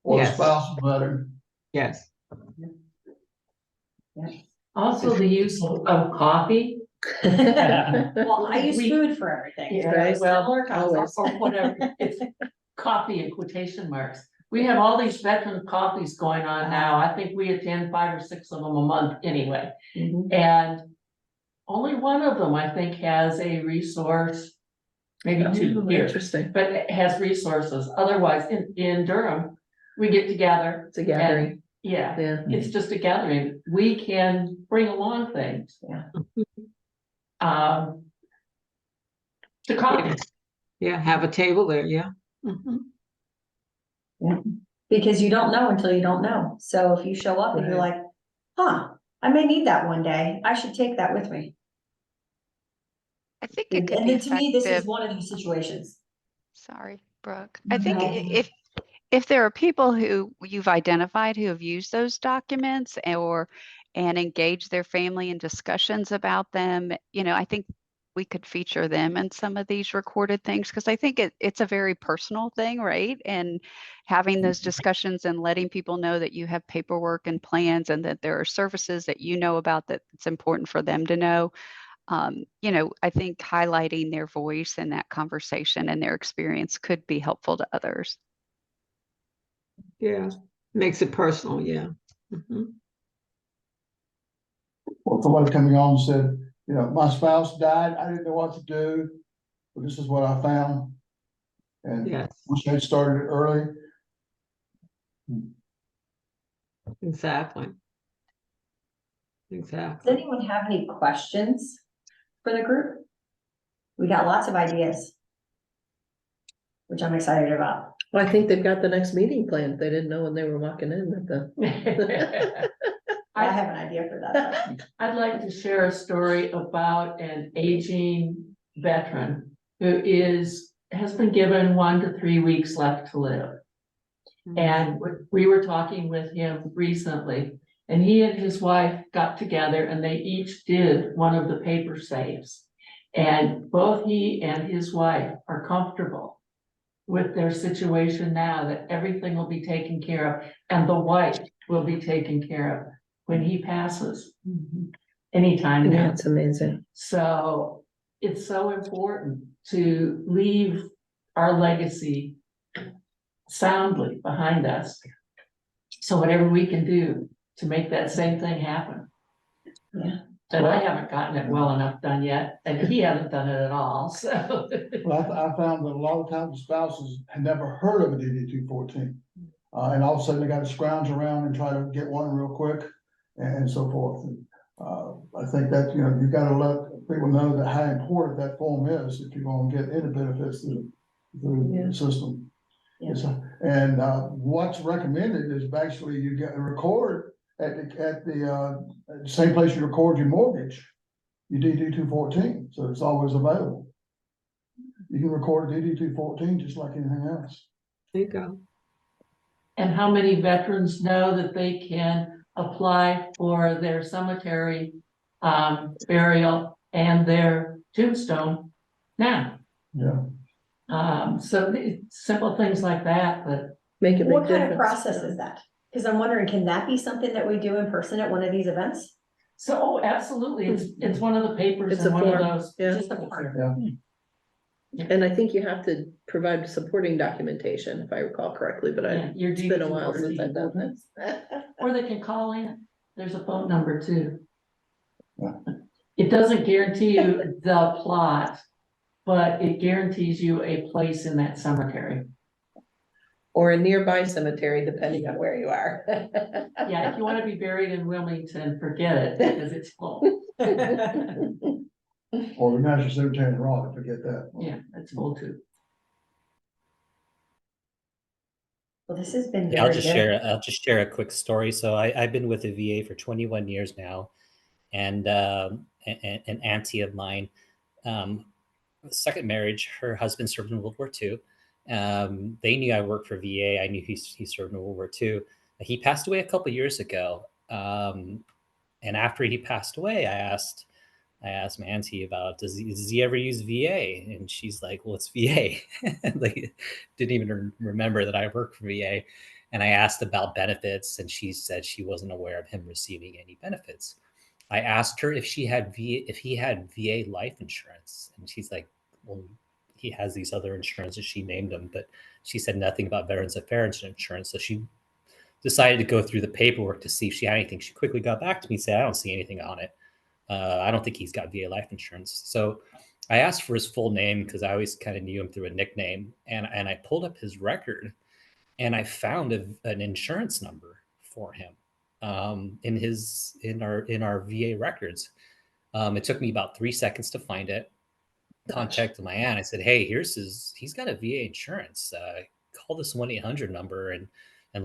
[SPEAKER 4] or a spouse of a veteran.
[SPEAKER 5] Yes.
[SPEAKER 3] Also, the use of coffee.
[SPEAKER 1] Well, I use food for everything.
[SPEAKER 3] Yeah, well,
[SPEAKER 1] Always.
[SPEAKER 3] or whatever, it's coffee in quotation marks. We have all these veteran coffees going on now. I think we attend 5 or 6 of them a month anyway. And only one of them, I think, has a resource, maybe 2 here. Interesting. But it has resources. Otherwise, in Durham, we get together. It's a gathering. Yeah, it's just a gathering. We can bring along things. To coffee.
[SPEAKER 5] Yeah, have a table there, yeah.
[SPEAKER 1] Because you don't know until you don't know. So if you show up and you're like, I may need that one day, I should take that with me.
[SPEAKER 7] I think it could
[SPEAKER 1] And
[SPEAKER 7] be
[SPEAKER 1] then to me, this is
[SPEAKER 7] effective.
[SPEAKER 1] one of those situations.
[SPEAKER 7] Sorry, Brooke. I think if there are people who you've identified who have used those documents and engaged their family in discussions about them, I think we could feature them in some of these recorded things, because I think it's a very personal thing, right? And having those discussions and letting people know that you have paperwork and plans and that there are services that you know about that it's important for them to know. I think highlighting their voice in that conversation and their experience could be helpful to others.
[SPEAKER 5] Yeah, makes it personal, yeah.
[SPEAKER 4] Well, somebody coming on and said, my spouse died, I didn't know what to do, but this is what I found. And wish I'd started it early.
[SPEAKER 5] Exactly.
[SPEAKER 1] Does
[SPEAKER 5] Exactly.
[SPEAKER 1] anyone have any questions for the group? We got lots of ideas, which I'm excited about.
[SPEAKER 11] Well, I think they've got the next meeting planned. They didn't know when they were walking in that the.
[SPEAKER 1] I have an idea for that.
[SPEAKER 3] I'd like to share a story about an aging veteran who has been given 1 to 3 weeks left to live. And we were talking with him recently, and he and his wife got together and they each did one of the paper saves. And both he and his wife are comfortable with their situation now, that everything will be taken care of, and the wife will be taken care of when he passes anytime now.
[SPEAKER 11] That's amazing.
[SPEAKER 3] So it's so important to leave our legacy soundly behind us. So whatever we can do to make that same thing happen.
[SPEAKER 1] Yeah.
[SPEAKER 3] And I haven't gotten it well enough done yet, and he hasn't done it at all, so.
[SPEAKER 4] Well, I found that a lot of times the spouses had never heard of a DD 214. And all of a sudden they got to scrounge around and try to get one real quick and so forth. And, I think that, you know, you gotta let people know that how important that form is if you're gonna get any benefits through the system.
[SPEAKER 1] Yeah.
[SPEAKER 4] And what's recommended is basically you get a record at the same place you record your mortgage, your DD 214, so it's always available. You can record a DD 214 just like anything else.
[SPEAKER 5] There you go.
[SPEAKER 3] And how many veterans know that they can apply for their cemetery burial and their tombstone now?
[SPEAKER 4] Yeah.
[SPEAKER 3] So simple things like that, but
[SPEAKER 11] Make a big
[SPEAKER 1] What kind of
[SPEAKER 11] difference.
[SPEAKER 1] process is that? Because I'm wondering, can that be something that we do in person at one of these events?
[SPEAKER 3] so absolutely, it's one of the papers
[SPEAKER 11] It's
[SPEAKER 3] and
[SPEAKER 11] a
[SPEAKER 3] one of
[SPEAKER 11] form,
[SPEAKER 3] those.
[SPEAKER 11] yeah.
[SPEAKER 1] Just a form.
[SPEAKER 4] Yeah.
[SPEAKER 11] And I think you have to provide supporting documentation, if I recall correctly, but
[SPEAKER 3] Yeah, your
[SPEAKER 11] it's been a
[SPEAKER 3] DD
[SPEAKER 11] while since
[SPEAKER 3] 214.
[SPEAKER 11] I've done this.
[SPEAKER 3] Or they can call in. There's a phone number too.
[SPEAKER 4] Yeah.
[SPEAKER 3] It doesn't guarantee you the plot, but it guarantees you a place in that cemetery.
[SPEAKER 11] Or a nearby cemetery, depending on where you are.
[SPEAKER 3] Yeah, if you want to be buried in Wilmington, forget it, because it's full.
[SPEAKER 4] Or the National Cemetery in Raleigh, forget that.
[SPEAKER 3] Yeah, it's full too.
[SPEAKER 1] Well, this has been
[SPEAKER 6] Yeah, I'll
[SPEAKER 1] very good.
[SPEAKER 6] I'll just share a quick story. So I've been with the VA for 21 years now, and an auntie of mine, second marriage, her husband served in World War II. They knew I worked for VA. I knew he served in World War II. He passed away a couple of years ago. And after he passed away, I asked my auntie about, does he ever use VA? And she's like, well, it's VA. Like, didn't even remember that I worked for VA. And I asked about benefits, and she said she wasn't aware of him receiving any benefits. I asked her if he had VA life insurance, and she's like, well, he has these other insurances. She named them, but she said nothing about Veterans Affairs insurance. So she decided to go through the paperwork to see if she had anything. She quickly got back to me and said, I don't see anything on it. I don't think he's got VA life insurance. So I asked for his full name because I always kind of knew him through a nickname. And I pulled up his record and I found an insurance number for him in our VA records. It took me about 3 seconds to find it. Contacted my aunt. I said, hey, he's got a VA insurance. Call this 1-800 number and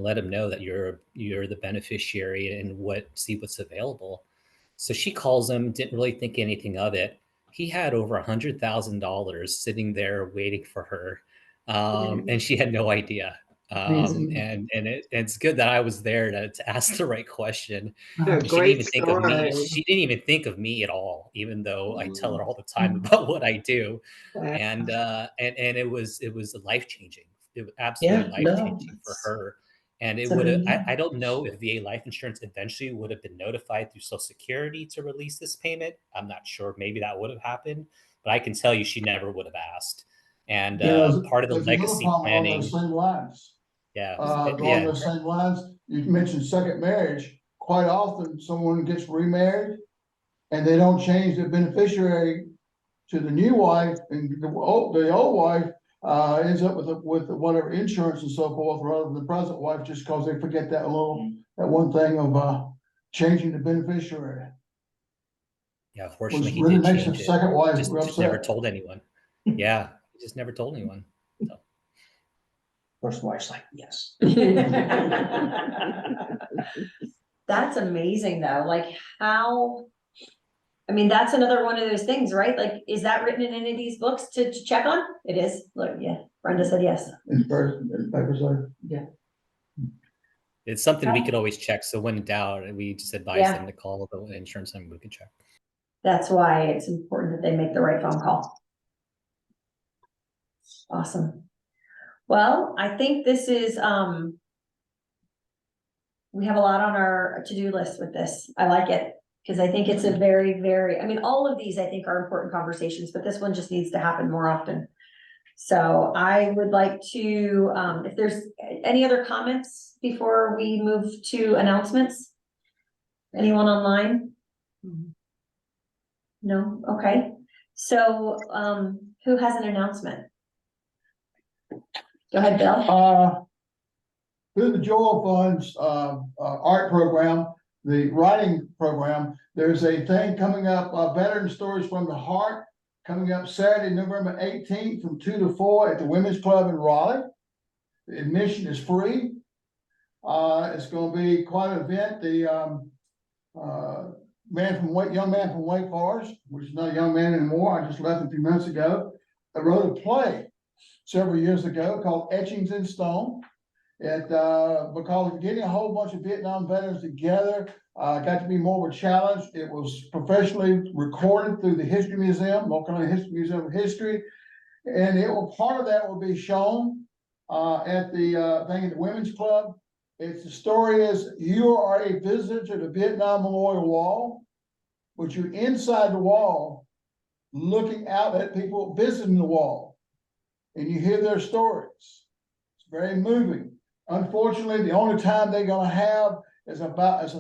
[SPEAKER 6] let him know that you're the beneficiary and see what's available. So she calls him, didn't really think anything of it. He had over $100,000 sitting there waiting for her. And she had no idea. And it's good that I was there to ask the right question.
[SPEAKER 5] A
[SPEAKER 6] She didn't
[SPEAKER 5] great
[SPEAKER 6] even think of me.
[SPEAKER 5] story.
[SPEAKER 6] She didn't even think of me at all, even though I tell her all the time about what I do. And it was life changing. It was absolutely life changing for her. And it would have, I don't know if VA life insurance eventually would have been notified through Social Security to release this payment. I'm not sure. Maybe that would have happened, but I can tell you she never would have asked. And part of the legacy planning.
[SPEAKER 4] On those same lines.
[SPEAKER 6] Yeah.
[SPEAKER 4] On those same lines, you mentioned second marriage. Quite often someone gets remarried and they don't change the beneficiary to the new wife, and the old wife ends up with whatever insurance and so forth, rather than the present wife, just because they forget that one thing of changing the beneficiary.
[SPEAKER 6] Yeah,
[SPEAKER 4] Which
[SPEAKER 6] fortunately, he
[SPEAKER 4] really
[SPEAKER 6] did
[SPEAKER 4] makes the
[SPEAKER 6] change it.
[SPEAKER 4] second wife
[SPEAKER 6] Just
[SPEAKER 4] upset.
[SPEAKER 6] never told anyone. Yeah, he just never told anyone. So.
[SPEAKER 12] First wife's like, yes.
[SPEAKER 1] That's amazing though, like how, I mean, that's another one of those things, right? Like, is that written in any of these books to check on? It is, look, yeah, Brenda said yes.
[SPEAKER 4] In the papers are.
[SPEAKER 3] Yeah.
[SPEAKER 6] It's something we could always check. So when in doubt, we just advise
[SPEAKER 1] Yeah.
[SPEAKER 6] them to call the insurance and we can check.
[SPEAKER 1] That's why it's important that they make the right phone call. Awesome. Well, I think this is, we have a lot on our to-do list with this. I like it because I think it's a very, very, I mean, all of these I think are important conversations, but this one just needs to happen more often. So I would like to, if there's any other comments before we move to announcements? Anyone online? No? Okay. So, who has an announcement? Go ahead, Bill.
[SPEAKER 4] Through the Joel Fund's art program, the writing program, there's a thing coming up, Veteran Stories from the Heart, coming up Saturday, November 18th from 2 to 4 at the Women's Club in Raleigh. The admission is free. It's going to be quite an event. The young man from Wake Forest, which is not a young man anymore, I just left a few minutes ago, I wrote a play several years ago called Etchings in Stone. Because of getting a whole bunch of Vietnam veterans together, got to be more of a challenge. It was professionally recorded through the History Museum, North Carolina History Museum of History, and part of that will be shown at the thing at the Women's Club. The story is you are a visitor to the Vietnam Memorial Wall, but you're inside the wall, looking out at people visiting the wall, and you hear their stories. It's very moving. Unfortunately, the only time they're going to have is an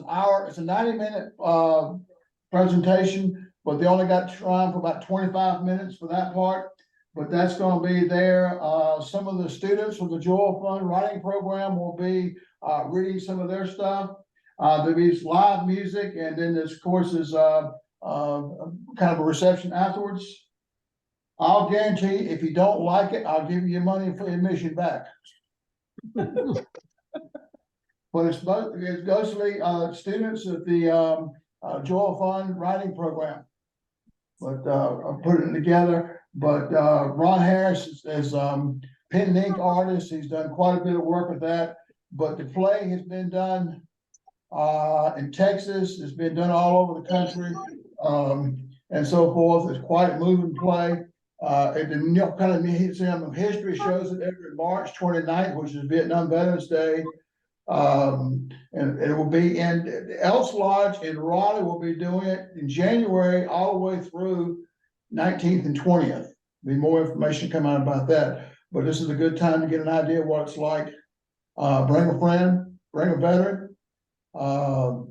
[SPEAKER 4] hour. It's a 90-minute presentation, but they only got time for about 25 minutes for that part. But that's going to be there. Some of the students from the Joel Fund writing program will be reading some of their stuff. There'll be live music, and then this course is kind of a reception afterwards. I'll guarantee if you don't like it, I'll give you your money for admission back. But it's mostly students of the Joel Fund writing program. But I'm putting it together. But Ron Harris is pen and ink artist. He's done quite a bit of work with that. But the play has been done in Texas. It's been done all over the country, and so forth. It's quite a moving play. At the North Carolina Museum of History shows it every March 29th, which is Vietnam Veterans Day. And it will be in the Elks Lodge in Raleigh. Will be doing it in January all the way through 19th and 20th. Be more information come out about that. But this is a good time to get an idea of what it's like. Bring a friend, bring a veteran, because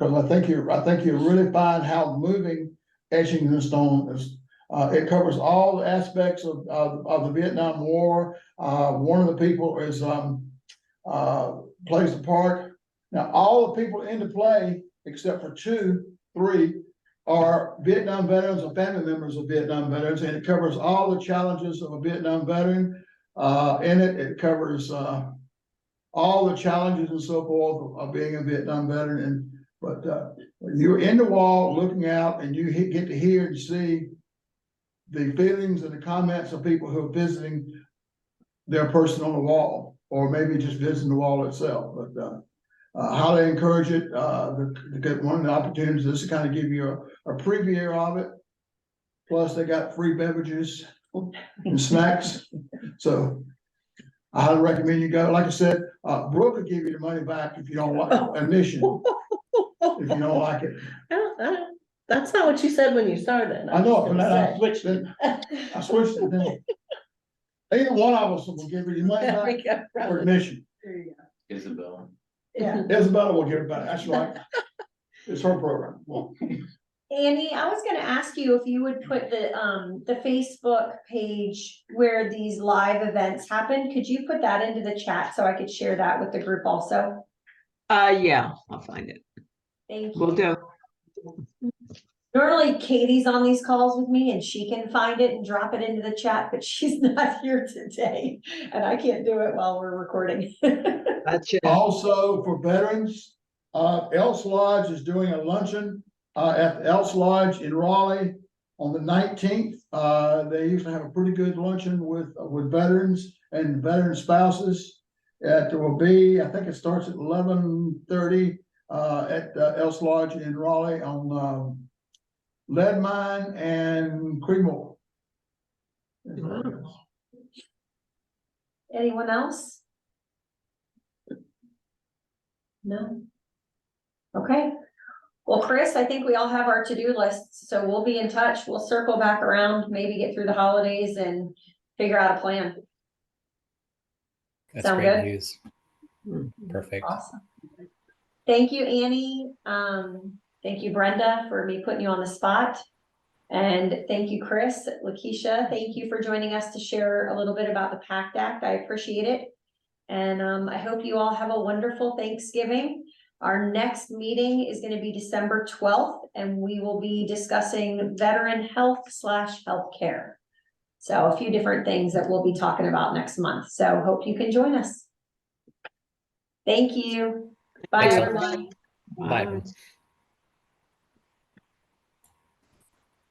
[SPEAKER 4] I think you'll really find how moving Etchings in Stone is. It covers all the aspects of the Vietnam War. One of the people is plays the part. Now, all the people in the play, except for 3, are Vietnam veterans or family members of Vietnam veterans, and it covers all the challenges of a Vietnam veteran. It covers all the challenges and so forth of being a Vietnam veteran. But you're in the wall looking out, and you get to hear and see the feelings and the comments of people who are visiting their person on the wall, or maybe just visiting the wall itself. But highly encourage it to get one of the opportunities. This to kind of give you a preview of it. Plus, they got free beverages and snacks. So I highly recommend you go. Like I said, Brooke will give you the money back if you don't like admission. If you don't like it.
[SPEAKER 11] That's not what you said when you started.
[SPEAKER 4] I know, but I switched it. Then. Either one of us will give you your money back for admission.
[SPEAKER 11] There you go.
[SPEAKER 2] Isabel.
[SPEAKER 1] Yeah.
[SPEAKER 4] Isabella will give it back. That's right. It's her program. Well,
[SPEAKER 1] Annie, I was gonna ask you if you would put the Facebook page where these live events happen. Could you put that into the chat so I could share that with the group also?
[SPEAKER 5] Yeah, I'll find it.
[SPEAKER 1] Thank
[SPEAKER 5] Will
[SPEAKER 1] you.
[SPEAKER 5] do.
[SPEAKER 1] Normally Katie's on these calls with me and she can find it and drop it into the chat, but she's not here today. And I can't do it while we're recording.
[SPEAKER 5] Gotcha.
[SPEAKER 4] Also for veterans, Elks Lodge is doing a luncheon, at the Elks Lodge in Raleigh on the 19th. They usually have a pretty good luncheon with veterans and veteran spouses. It will be, I think it starts at 11:30, at Elks Lodge in Raleigh on, Lead Mine and Creedmoor.
[SPEAKER 1] Anyone else? No? Okay. Well, Chris, I think we all have our to-do lists, so we'll be in touch. We'll circle back around, maybe get through the holidays and figure out a plan.
[SPEAKER 6] That's
[SPEAKER 1] Sound
[SPEAKER 6] great
[SPEAKER 1] good?
[SPEAKER 6] news. Perfect.
[SPEAKER 1] Awesome. Thank you, Annie. Thank you, Brenda, for me putting you on the spot. And thank you, Chris, Lakeisha. Thank you for joining us to share a little bit about the PACT Act. I appreciate it. And I hope you all have a wonderful Thanksgiving. Our next meeting is going to be December 12th, and we will be discussing veteran health/healthcare. So a few different things that we'll be talking about next month. So hope you can join us. Thank you. Bye,
[SPEAKER 6] Thanks,
[SPEAKER 1] everyone.
[SPEAKER 6] Bye.